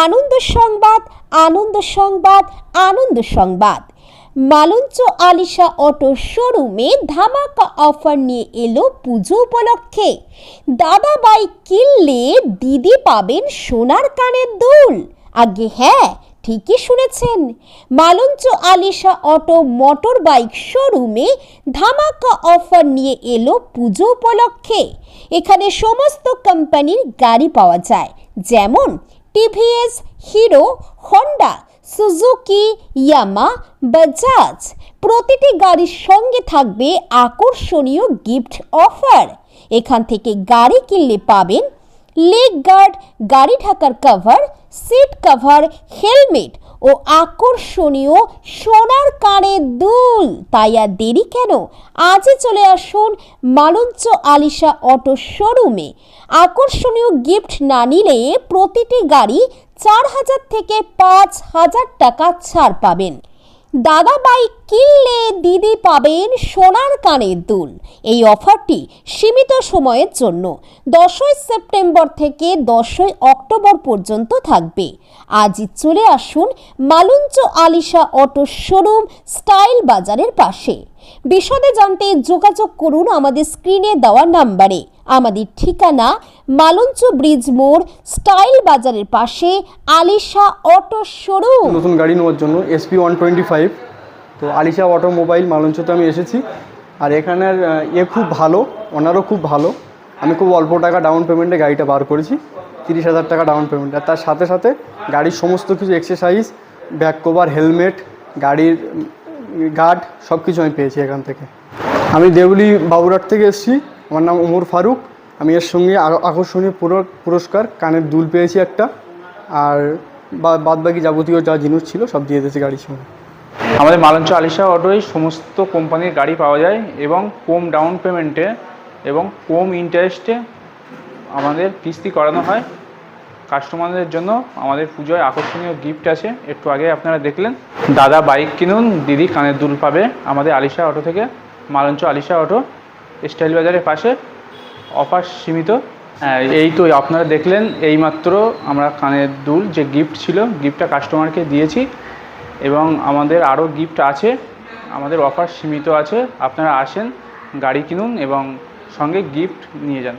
আনন্দ সংবাদ, আনন্দ সংবাদ, আনন্দ সংবাদ। মালঞ্চ আলিশা অটো শোরুমে ধামাকা অফার নিয়ে এলো পুজো উপলক্ষে। দাদা বাইক কিনলে দিদি পাবেন সোনার কানের দুল। আগে হ্যাঁ, ঠিকই শুনেছেন, মালঞ্চ আলিশা অটো মোটর বাইক শোরুমে ধামাকা অফার নিয়ে এলো পুজো উপলক্ষে। এখানে সমস্ত কোম্পানির গাড়ি পাওয়া যায়, যেমন টিভিএস, হিরো, হন্ডা, সুজুকি, ইয়ামা, বাজাজ। প্রতিটি গাড়ির সঙ্গে থাকবে আকর্ষণীয় গিফট অফার। এখান থেকে গাড়ি কিনলে পাবেন লেগ গার্ড, গাড়ি ঢাকার কভার, সিট কভার, হেলমেট ও আকর্ষণীয় সোনার কানের দুল। তাই আর দেরি কেন, আজই চলে আসুন মালঞ্চ আলিশা অটো শোরুমে। আকর্ষণীয় গিফট না নিলে প্রতিটি গাড়ি 4,000 থেকে 5,000 টাকা ছাড় পাবেন। দাদা বাইক কিনলে দিদি পাবেন সোনার কানের দুল। এই অফারটি সীমিত সময়ের জন্য 10ই সেপ্টেম্বর থেকে 10ই অক্টোবর পর্যন্ত থাকবে। আজই চলে আসুন মালঞ্চ আলিশা অটো শোরুম, স্টাইল বাজারের পাশে। বিশদে জানতে যোগাযোগ করুন আমাদের স্ক্রিনে দেওয়া নাম্বারে। আমাদের ঠিকানা মালঞ্চ ব্রিজ মোড়, স্টাইল বাজারের পাশে, আলিশা অটো শোরুম। নতুন গাড়ি নেওয়ার জন্য SP 125, তো আলিশা অটোমোবাইল মালঞ্চতে আমি এসেছি। আর এখানের খুব ভালো, ওনারও খুব ভালো। আমি খুব অল্প টাকা ডাউন পেমেন্টে গাড়িটা বার করেছি, 30,000 টাকা ডাউন পেমেন্ট। আর তার সাথে সাথে গাড়ির সমস্ত কিছু এক্সারসাইজ, ব্যাক কভার, হেলমেট, গাড়ির গার্ড সব কিছু আমি পেয়েছি এখান থেকে। আমি দেউলি বাবুরহাট থেকে এসেছি। আমার নাম ওমর ফারুক। আমি এর সঙ্গে আকর্ষণীয় পুরস্কার কানের দুল পেয়েছি একটা, আর বাদবাকি যাবতীয় যা জিনিস ছিল সব দিয়ে দিয়েছি গাড়ির সঙ্গে। আমাদের মালঞ্চ আলিশা অটোয় সমস্ত কোম্পানির গাড়ি পাওয়া যায় এবং কম ডাউন পেমেন্টে এবং কম ইন্টারেস্টে আমাদের কিস্তি করানো হয়। কাস্টমারদের জন্য আমাদের পুজোয় আকর্ষণীয় গিফট আছে, একটু আগে আপনারা দেখলেন। দাদা বাইক কিনুন, দিদি কানের দুল পাবে আমাদের আলিশা অটো থেকে। মালঞ্চ আলিশা অটো, স্টাইল বাজারের পাশে। অফার সীমিত। এই তো আপনারা দেখলেন, এইমাত্র আমরা কানের দুল যে গিফট ছিল, গিফটটা কাস্টমারকে দিয়েছি এবং আমাদের আরও গিফট আছে। আমাদের অফার সীমিত আছে, আপনারা আসেন, গাড়ি কিনুন এবং সঙ্গে গিফট নিয়ে যান।